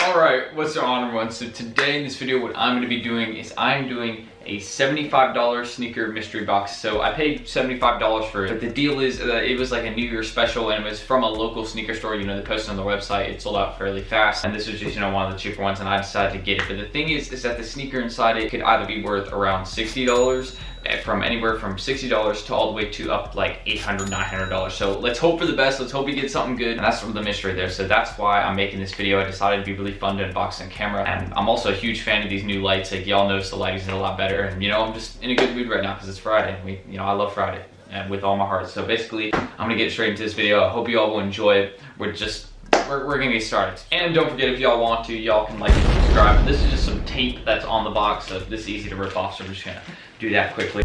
Alright, what's going on everyone? So today in this video what I'm going to be doing is I'm doing a $75 sneaker mystery box. So I paid $75 for it, but the deal is it was like a New Year's special and it was from a local sneaker store. You know, they posted on the website, it sold out fairly fast, and this was just, you know, one of the cheaper ones, and I decided to get it. But the thing is that the sneaker inside it could either be worth around $60, from anywhere from $60 to all the way to up like $800, $900. So let's hope for the best. Let's hope we get something good. And that's the mystery there. So that's why I'm making this video. I decided it'd be really fun to unbox on camera. And I'm also a huge fan of these new lights. Like y'all notice the lighting's a lot better. And you know, I'm just in a good mood right now because it's Friday. You know, I love Friday and with all my heart. So basically, I'm gonna get straight into this video. I hope you all will enjoy it. We're gonna get started. And don't forget, if y'all want to, y'all can like and subscribe. This is just some tape that's on the box, so this is easy to rip off, so I'm just gonna do that quickly.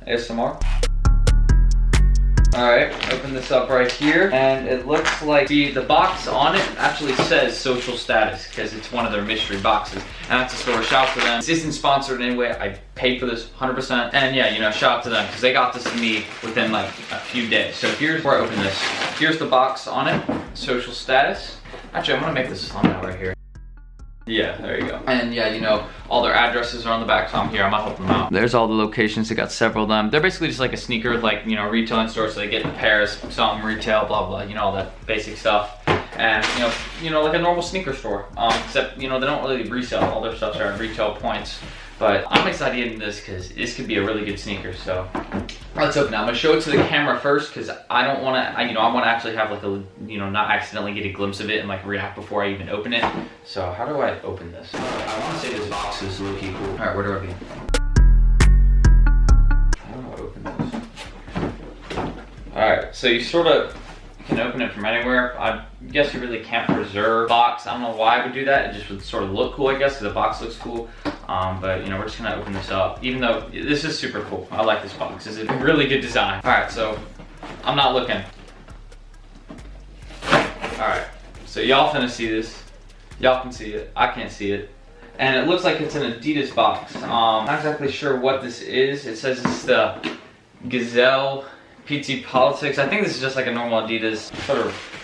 ASMR. Alright, open this up right here, and it looks like the box on it actually says social status because it's one of their mystery boxes, and that's a store. Shout out to them. This isn't sponsored in any way. I paid for this 100%, and yeah, you know, shout out to them because they got this to me within like a few days. So here's where I open this. Here's the box on it, social status. Actually, I'm gonna make this thumbnail right here. Yeah, there you go. And yeah, you know, all their addresses are on the back, so I'm here, I'm gonna help them out. There's all the locations, they got several of them. They're basically just like a sneaker, like, you know, retailing store, so they get the pairs, some retail, blah, blah, you know, all that basic stuff. And, you know, like a normal sneaker store, except, you know, they don't really resell. All their stuff's are at retail points. But I'm excited in this because this could be a really good sneaker, so let's open it. I'm gonna show it to the camera first because I don't wanna, I wanna actually have like a, you know, not accidentally get a glimpse of it and like react before I even open it. So how do I open this? I wanna say this box is low-key cool. All right, where do I begin? How do I open this? All right, so you sort of can open it from anywhere. I guess you really can't preserve box. I don't know why I would do that. It just would sort of look cool, I guess, because the box looks cool. But you know, we're just gonna open this up, even though this is super cool. I like this box. It's a really good design. All right, so I'm not looking. All right, so y'all finna see this. Y'all can see it. I can't see it. And it looks like it's an Adidas box. Not exactly sure what this is. It says it's the Gazelle PT Politics. I think this is just like a normal Adidas sort of.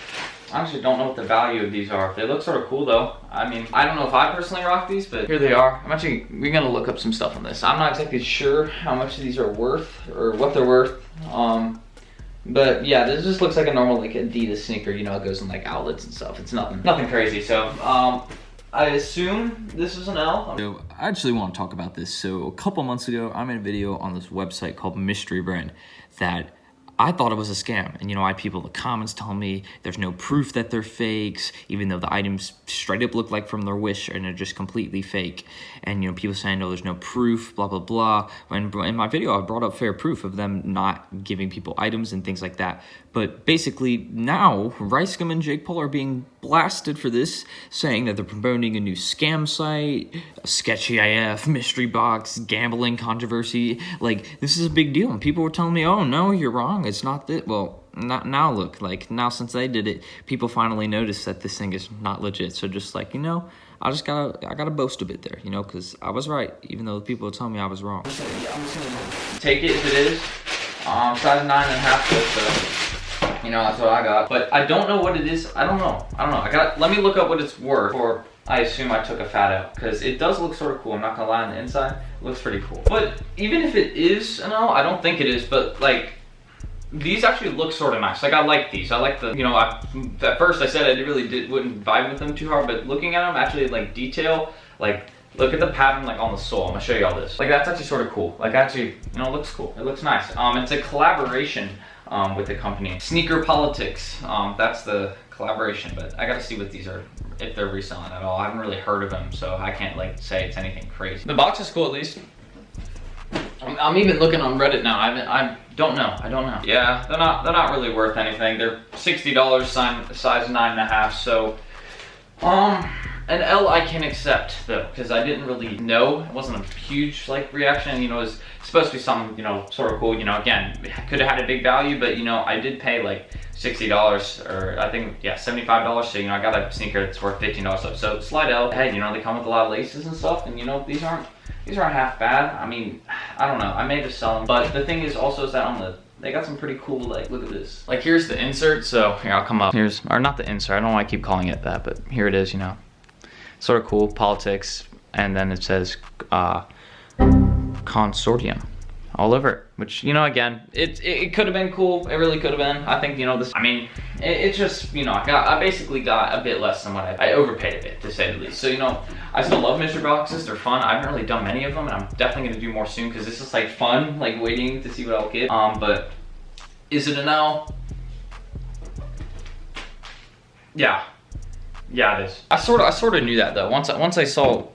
I actually don't know what the value of these are. They look sort of cool though. I mean, I don't know if I personally rock these, but here they are. We're gonna look up some stuff on this. I'm not exactly sure how much these are worth or what they're worth. But yeah, this just looks like a normal like Adidas sneaker. You know, it goes in like outlets and stuff. It's nothing crazy. So I assume this is an L. So I actually want to talk about this. So a couple months ago, I made a video on this website called Mystery Brand that I thought it was a scam, and you know, I had people in the comments telling me there's no proof that they're fakes, even though the items straight up look like from their Wish and they're just completely fake. And you know, people saying, no, there's no proof, blah, blah, blah. When in my video, I brought up fair proof of them not giving people items and things like that. But basically now, Ricegum and Jake Paul are being blasted for this, saying that they're promoting a new scam site, a sketchy AF, mystery box, gambling controversy. Like, this is a big deal. And people were telling me, oh, no, you're wrong. It's not that. Well, not now. Look, like now since they did it, people finally noticed that this thing is not legit. So just like, you know, I gotta boast a bit there, you know, because I was right, even though people were telling me I was wrong. I'm just gonna take it if it is. Size 9.5, so you know, that's what I got. But I don't know what it is. I don't know. Let me look up what it's worth, or I assume I took a fat out, because it does look sort of cool. I'm not gonna lie, on the inside, it looks pretty cool. But even if it is an L, I don't think it is, but like, these actually look sort of nice. Like, I like these. I like the, you know, at first I said I wouldn't vibe with them too hard, but looking at them, actually, like, detail, like, look at the pattern, like, on the sole. I'm gonna show you all this. Like, that's actually sort of cool. Like, actually, you know, it looks cool. It looks nice. It's a collaboration with the company. Sneaker Politics, that's the collaboration, but I gotta see what these are, if they're reselling at all. I haven't really heard of them, so I can't, like, say it's anything crazy. The box is cool, at least. I'm even looking on Reddit now. I don't know. Yeah, they're not really worth anything. They're $60, size 9.5. So, an L I can accept though, because I didn't really know. It wasn't a huge like reaction. You know, it was supposed to be something, you know, sort of cool. You know, again, could have had a big value, but you know, I did pay like $60 or I think, yeah, $75. So, you know, I got a sneaker that's worth $15. So slight L. Hey, you know, they come with a lot of laces and stuff, and you know, these aren't half bad. I mean, I don't know. I may just sell them. But the thing is also is that on the they got some pretty cool, like, look at this. Like, here's the insert, so here, I'll come up. Or not the insert, I don't know why I keep calling it that, but here it is, you know. Sort of cool, politics, and then it says consortium all over it, which, you know, again, it could have been cool. It really could have been. I think, you know, this, I mean, it's just, you know, I basically got a bit less than what I overpaid a bit, to say the least. So, you know, I still love mystery boxes. They're fun. I haven't really done many of them, and I'm definitely going to do more soon, because this is, like, fun, like, waiting to see what I'll get. But is it a no? Yeah, it is. I sort of knew that, though. Once I saw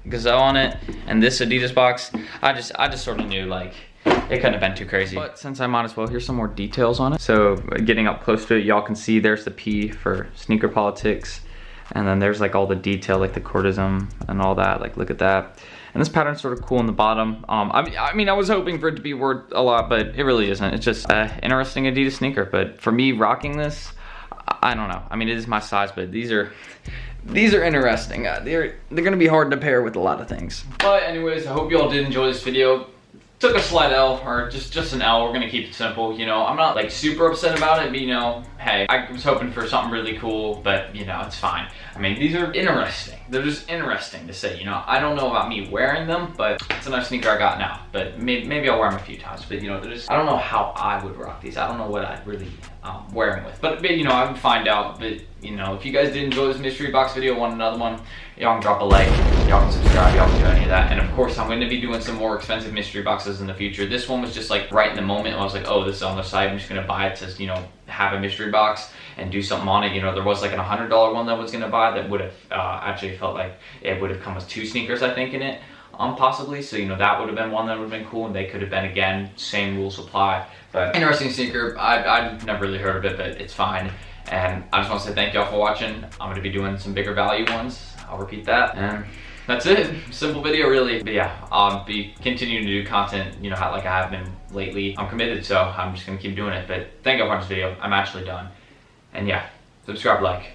Gazelle on it and this Adidas box, I just sort of knew, like, it couldn't have been too crazy. But since I might as well, here's some more details on it. So getting up close to it, y'all can see there's the P for sneaker politics, and then there's like all the detail, like the cordism and all that. Like, look at that. And this pattern's sort of cool in the bottom. I mean, I was hoping for it to be worth a lot, but it really isn't. It's just an interesting Adidas sneaker. But for me rocking this, I don't know. I mean, it is my size, but these are interesting. They're gonna be hard to pair with a lot of things. But anyways, I hope you all did enjoy this video. Took a slight L, or just an L. We're gonna keep it simple. You know, I'm not like super upset about it, but you know, hey, I was hoping for something really cool, but you know, it's fine. I mean, these are interesting. They're just interesting to say. You know, I don't know about me wearing them, but it's a nice sneaker I got now. But maybe I'll wear them a few times. But you know, they're just, I don't know how I would rock these. I don't know what I'd really wear them with. But you know, I would find out. But you know, if you guys did enjoy this mystery box video, want another one, y'all can drop a like, y'all can subscribe, y'all can do any of that. And of course, I'm going to be doing some more expensive mystery boxes in the future. This one was just like right in the moment. I was like, oh, this is on the site. I'm just going to buy it to, you know, have a mystery box and do something on it. You know, there was like a $100 one that I was going to buy that would have actually felt like it would have come with 2 sneakers, I think, in it, possibly. So, you know, that would have been one that would have been cool, and they could have been, again, same rules apply. But interesting sneaker. I've never really heard of it, but it's fine. And I just want to say thank y'all for watching. I'm going to be doing some bigger value ones. I'll repeat that. And that's it. Simple video, really. But yeah, I'll be continuing to do content, you know, like I have been lately. I'm committed, so I'm just going to keep doing it. But thank y'all for watching this video. I'm actually done. And yeah, subscribe, like.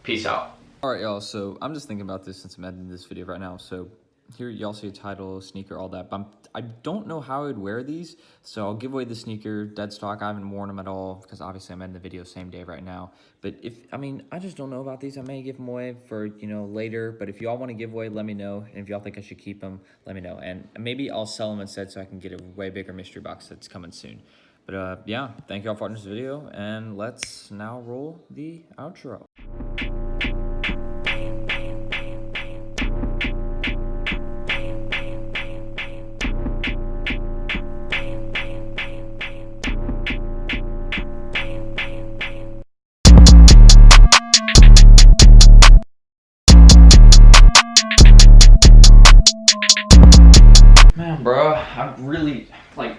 Peace out. Alright, y'all, so I'm just thinking about this since I'm editing this video right now. So here y'all see a title, sneaker, all that, but I don't know how I would wear these, so I'll give away the sneaker, dead stock. I haven't worn them at all because obviously I'm editing the video same day right now. But I mean, I just don't know about these. I may give them away for, you know, later, but if y'all want to give away, let me know. And if y'all think I should keep them, let me know. And maybe I'll sell them instead so I can get a way bigger mystery box that's coming soon. But yeah, thank y'all for watching this video, and let's now roll the outro. Man, bro, I really, like,